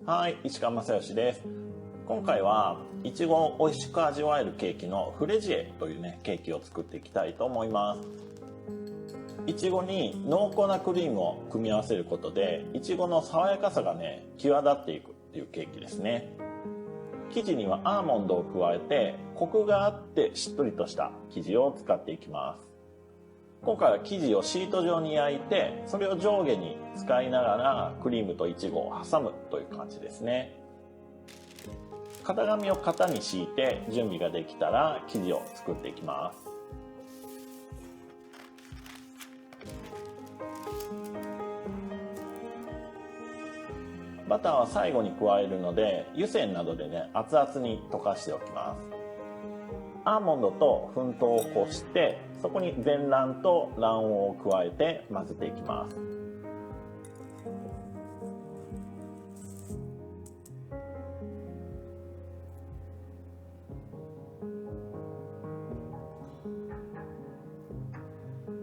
はい、石川正義です。今回はいちごを美味しく味わえるケーキのフレジエというねケーキを作っていきたいと思います。いちごに濃厚なクリームを組み合わせることでいちごの爽やかさがね際立っていくっていうケーキですね。生地にはアーモンドを加えてコクがあってしっとりとした生地を使っていきます。今回は生地をシート状に焼いてそれを上下に使いながらクリームといちごを挟むという感じですね。型紙を型に敷いて準備ができたら生地を作っていきます。バターは最後に加えるので湯煎などでね熱々に溶かしておきます。アーモンドと粉糖をこしてそこに全卵と卵黄を加えて混ぜていきます。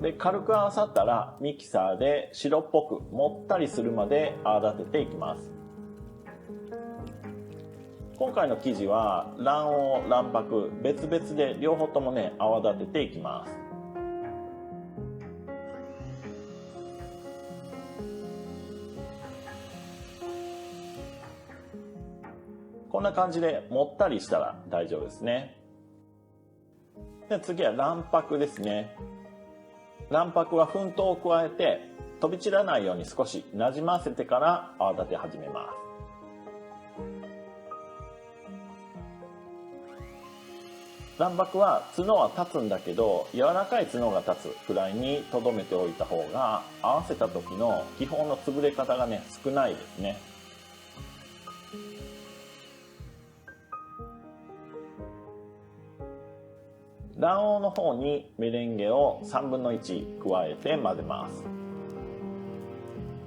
で軽く合わさったらミキサーで白っぽくもったりするまで泡立てていきます。今回の生地は卵黄、卵白別々で両方ともね泡立てていきます。こんな感じでもったりしたら大丈夫ですね。で次は卵白ですね。卵白は粉糖を加えて飛び散らないように少しなじませてから泡立て始めます。卵白は角は立つんだけど柔らかい角が立つくらいにとどめておいた方が合わせた時の気泡の潰れ方がね少ないですね。卵黄の方にメレンゲを1/3加えて混ぜます。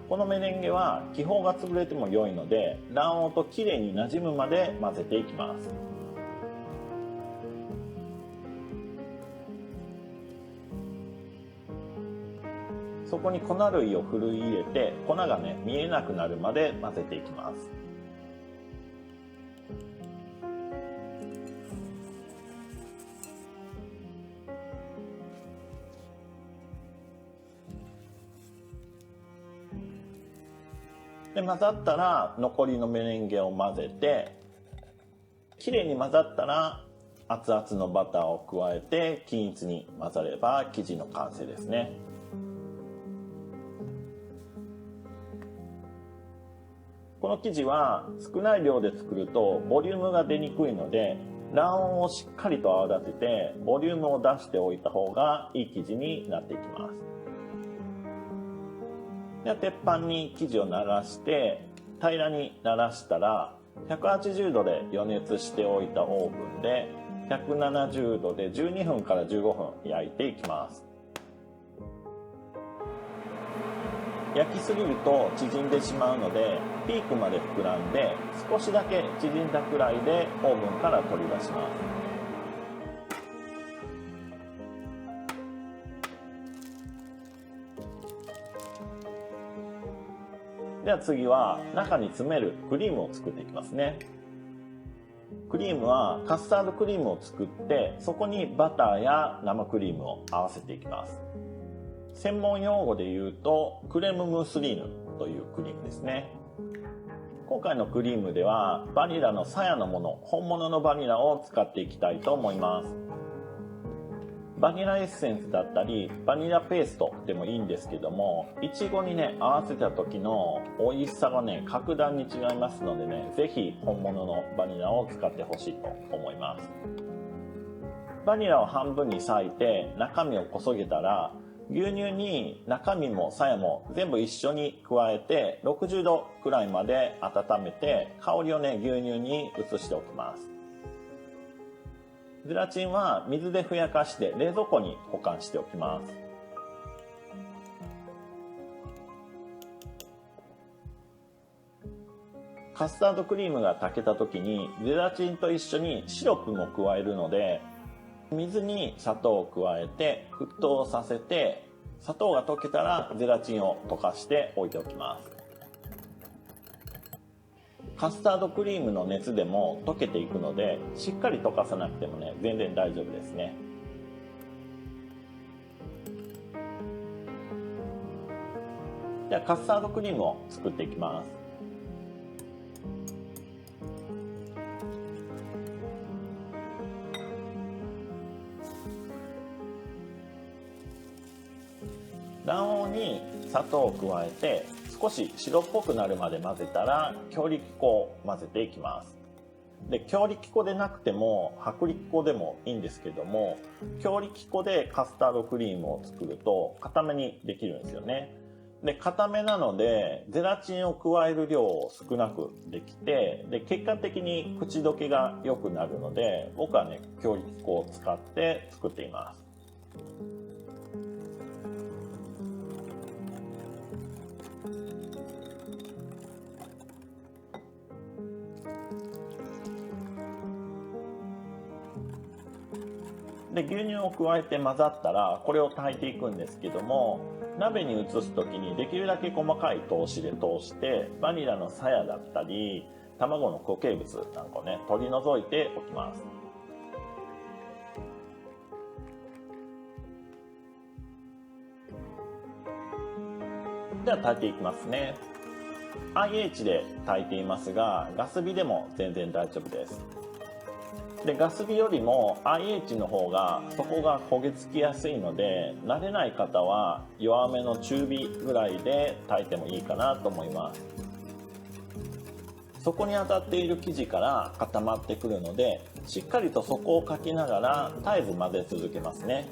このメレンゲは気泡が潰れても良いので卵黄ときれいになじむまで混ぜていきます。そこに粉類をふるい入れて粉がね見えなくなるまで混ぜていきます。で混ざったら残りのメレンゲを混ぜてきれいに混ざったら熱々のバターを加えて均一に混ざれば生地の完成ですね。この生地は少ない量で作るとボリュームが出にくいので卵黄をしっかりと泡立ててボリュームを出しておいた方がいい生地になっていきます。では鉄板に生地をならして平らにならしたら180度で予熱しておいたオーブンで170度で12分から15分焼いていきます。焼きすぎると縮んでしまうのでピークまで膨らんで少しだけ縮んだくらいでオーブンから取り出します。では次は中に詰めるクリームを作っていきますね。クリームはカスタードクリームを作ってそこにバターや生クリームを合わせていきます。専門用語で言うとクレームムースリーヌというクリームですね。今回のクリームではバニラのさやのもの、本物のバニラを使っていきたいと思います。バニラエッセンスだったりバニラペーストでもいいんですけどもいちごにね合わせた時の美味しさがね格段に違いますのでねぜひ本物のバニラを使ってほしいと思います。バニラを半分に裂いて中身をこそげたら牛乳に中身もさやも全部一緒に加えて60度くらいまで温めて香りをね牛乳に移しておきます。ゼラチンは水でふやかして冷蔵庫に保管しておきます。カスタードクリームが炊けた時にゼラチンと一緒にシロップも加えるので水に砂糖を加えて沸騰させて砂糖が溶けたらゼラチンを溶かして置いておきます。カスタードクリームの熱でも溶けていくので、しっかり溶かさなくてもね、全然大丈夫ですね。ではカスタードクリームを作っていきます。卵黄に砂糖を加えて少し白っぽくなるまで混ぜたら強力粉を混ぜていきます。で、強力粉でなくても薄力粉でもいいんですけども、強力粉でカスタードクリームを作ると固めにできるんですよね。で、固めなのでゼラチンを加える量を少なくできて、で結果的に口どけが良くなるので、僕はね強力粉を使って作っています。で、牛乳を加えて混ざったらこれを炊いていくんですけども、鍋に移す時にできるだけ細かい通しで通してバニラの鞘だったり卵の固形物なんかをね取り除いておきます。では炊いていきますね。 IH で炊いていますがガス火でも全然大丈夫です。で、ガス火よりも IH の方が底が焦げ付きやすいので、慣れない方は弱めの中火ぐらいで炊いてもいいかなと思います。底に当たっている生地から固まってくるので、しっかりと底をかきながら絶えず混ぜ続けますね。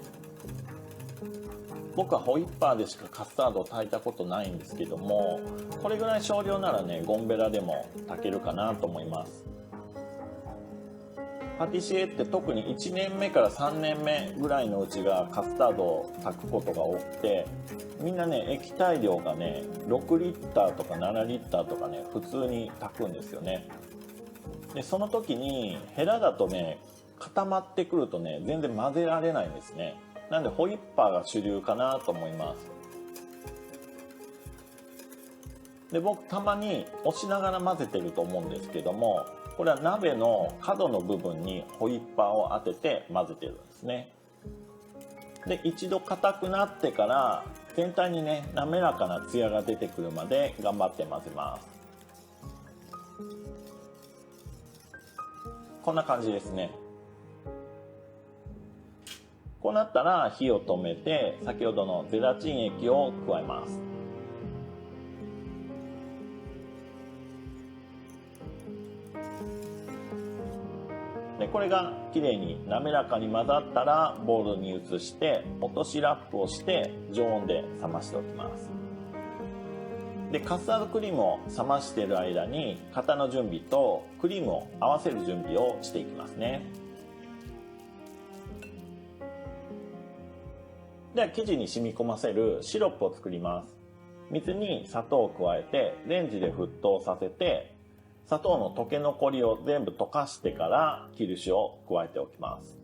僕はホイッパーでしかカスタードを炊いたことないんですけども、これぐらい少量ならねゴンベラでも炊けるかなと思います。パティシエって特に1年目から3年目ぐらいのうちがカスタードを炊くことが多くて、みんなね液体量がね6リッターとか7リッターとかね普通に炊くんですよね。でその時にヘラだとね固まってくるとね全然混ぜられないんですね。なんでホイッパーが主流かなと思います。で、僕たまに押しながら混ぜてると思うんですけども、これは鍋の角の部分にホイッパーを当てて混ぜてるんですね。で、一度硬くなってから全体にね滑らかなツヤが出てくるまで頑張って混ぜます。こんな感じですね。こうなったら火を止めて先ほどのゼラチン液を加えます。でこれがきれいに滑らかに混ざったらボウルに移して落としラップをして常温で冷ましておきます。でカスタードクリームを冷ましている間に型の準備とクリームを合わせる準備をしていきますね。では生地に染み込ませるシロップを作ります。水に砂糖を加えてレンジで沸騰させて、砂糖の溶け残りを全部溶かしてからキルシュを加えておきます。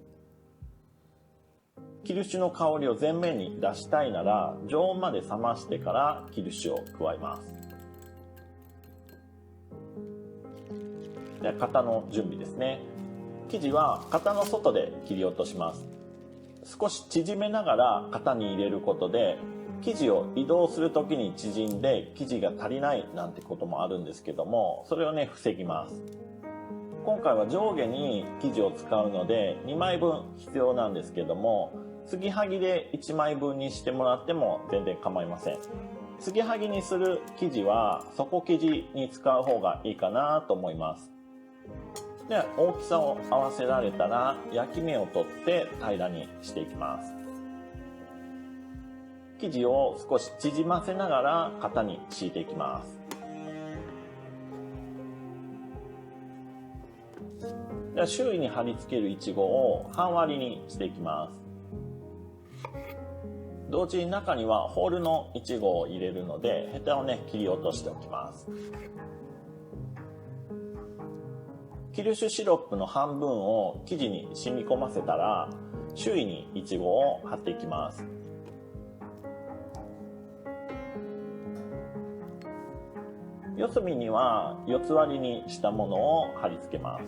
キルシュの香りを前面に出したいなら常温まで冷ましてからキルシュを加えます。では型の準備ですね。生地は型の外で切り落とします。少し縮めながら型に入れることで生地を移動する時に縮んで生地が足りないなんてこともあるんですけども、それをね防ぎます。今回は上下に生地を使うので2枚分必要なんですけども、継ぎはぎで1枚分にしてもらっても全然構いません。継ぎはぎにする生地は底生地に使う方がいいかなと思います。では大きさを合わせられたら焼き目を取って平らにしていきます。生地を少し縮ませながら型に敷いていきます。では周囲に貼り付けるいちごを半割りにしていきます。同時に中にはホールのいちごを入れるのでヘタをね切り落としておきます。キルシュシロップの半分を生地に染み込ませたら周囲にいちごを貼っていきます。四隅には四つ割りにしたものを貼り付けます。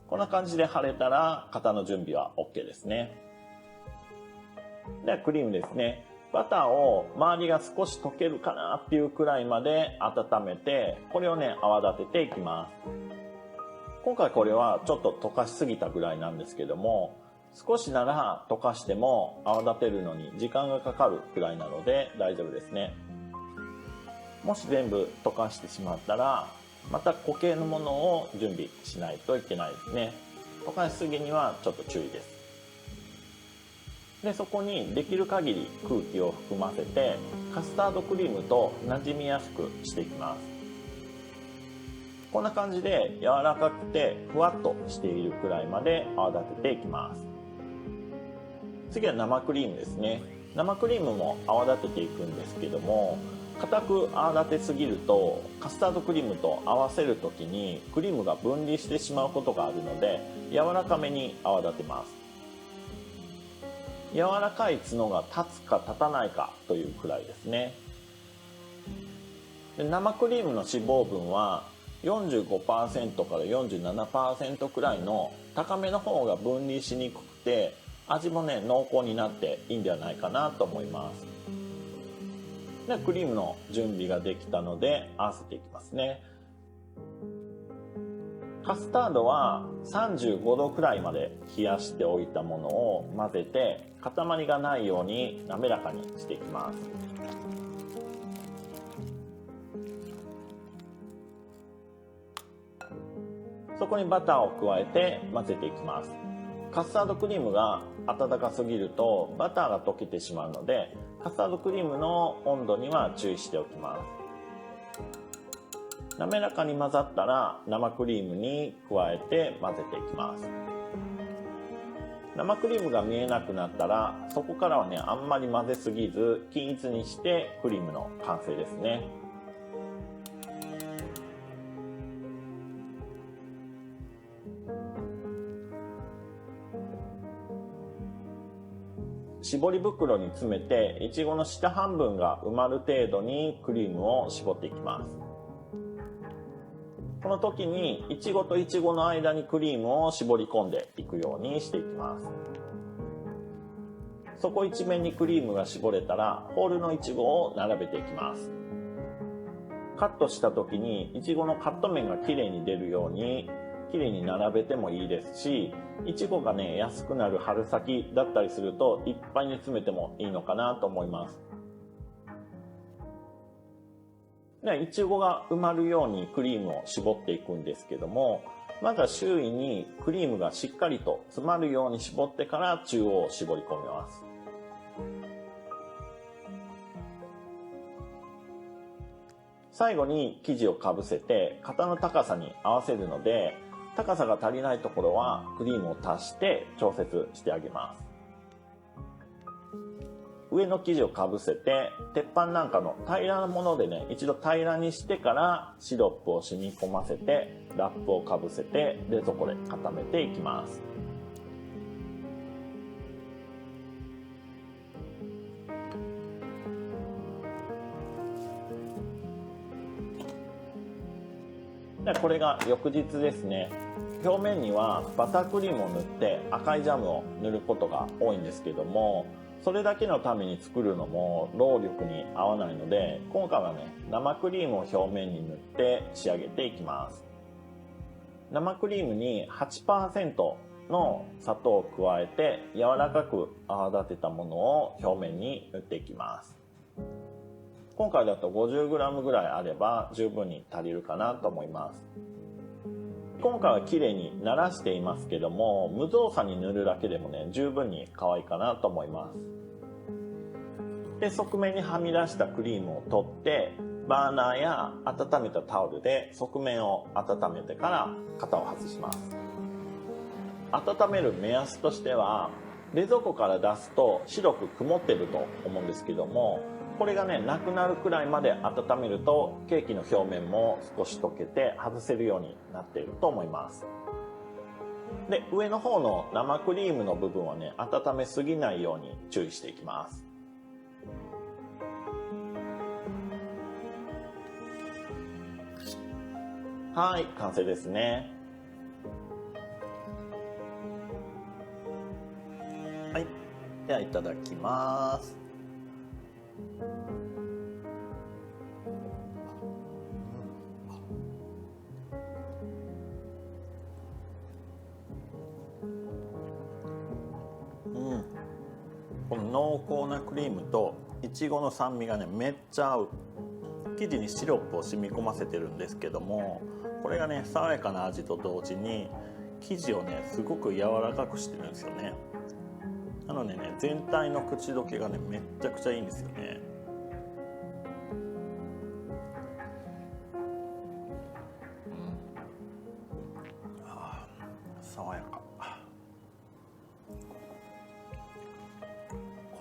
こんな感じで貼れたら型の準備は OK ですね。ではクリームですね。バターを周りが少し溶けるかなっていうくらいまで温めて、これをね泡立てていきます。今回これはちょっと溶かしすぎたぐらいなんですけども、少しなら溶かしても泡立てるのに時間がかかるくらいなので大丈夫ですね。もし全部溶かしてしまったらまた固形のものを準備しないといけないですね。溶かしすぎにはちょっと注意です。でそこにできる限り空気を含ませてカスタードクリームとなじみやすくしていきます。こんな感じで柔らかくてふわっとしているくらいまで泡立てていきます。次は生クリームですね。生クリームも泡立てていくんですけども、固く泡立てすぎるとカスタードクリームと合わせる時にクリームが分離してしまうことがあるので、柔らかめに泡立てます。柔らかい角が立つか立たないかというくらいですね。で生クリームの脂肪分は 45% から 47% くらいの高めの方が分離しにくくて、味もね濃厚になっていいんではないかなと思います。でクリームの準備ができたので合わせていきますね。カスタードは35度くらいまで冷やしておいたものを混ぜて、塊がないように滑らかにしていきます。そこにバターを加えて混ぜていきます。カスタードクリームが温かすぎるとバターが溶けてしまうので、カスタードクリームの温度には注意しておきます。滑らかに混ざったら生クリームに加えて混ぜていきます。生クリームが見えなくなったら、そこからはねあんまり混ぜすぎず均一にしてクリームの完成ですね。絞り袋に詰めていちごの下半分が埋まる程度にクリームを絞っていきます。この時にいちごといちごの間にクリームを絞り込んでいくようにしていきます。そこ一面にクリームが絞れたらホールのいちごを並べていきます。カットした時にいちごのカット面がきれいに出るようにきれいに並べてもいいですし、いちごがね安くなる春先だったりするといっぱいに詰めてもいいのかなと思います。でいちごが埋まるようにクリームを絞っていくんですけども、まずは周囲にクリームがしっかりと詰まるように絞ってから中央を絞り込みます。最後に生地をかぶせて型の高さに合わせるので、高さが足りないところはクリームを足して調節してあげます。上の生地をかぶせて鉄板なんかの平らなものでね一度平らにしてからシロップを染み込ませてラップをかぶせて冷蔵庫で固めていきます。でこれが翌日ですね。表面にはバタークリームを塗って赤いジャムを塗ることが多いんですけども、それだけのために作るのも労力に合わないので、今回はね生クリームを表面に塗って仕上げていきます。生クリームに 8% の砂糖を加えて柔らかく泡立てたものを表面に塗っていきます。今回だと 50g ぐらいあれば十分に足りるかなと思います。今回は綺麗にならしていますけども、無造作に塗るだけでもね十分に可愛いかなと思います。で側面にはみ出したクリームを取ってバーナーや温めたタオルで側面を温めてから型を外します。温める目安としては冷蔵庫から出すと白く曇ってると思うんですけども、これがねなくなるくらいまで温めるとケーキの表面も少し溶けて外せるようになっていると思います。で、上の方の生クリームの部分はね、温めすぎないように注意していきます。はい、完成ですね。はい、ではいただきます。この濃厚なクリームといちごの酸味がねめっちゃ合う。生地にシロップを染み込ませてるんですけども、これがね爽やかな味と同時に生地をねすごく柔らかくしてるんですよね。なのでね全体の口どけがねめっちゃくちゃいいんですよね。爽やか。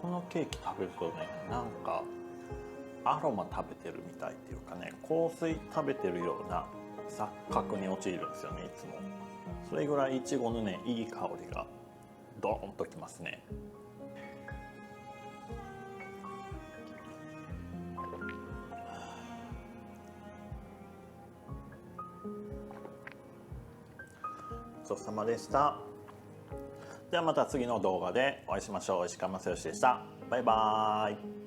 このケーキ食べるとねなんかアロマ食べてるみたいっていうかね、香水食べてるような錯覚に陥るんですよね、いつも。それぐらいいちごのねいい香りがドーンときますね。ごちそうさまでした。ではまた次の動画でお会いしましょう。石川正義でした。バイバーイ。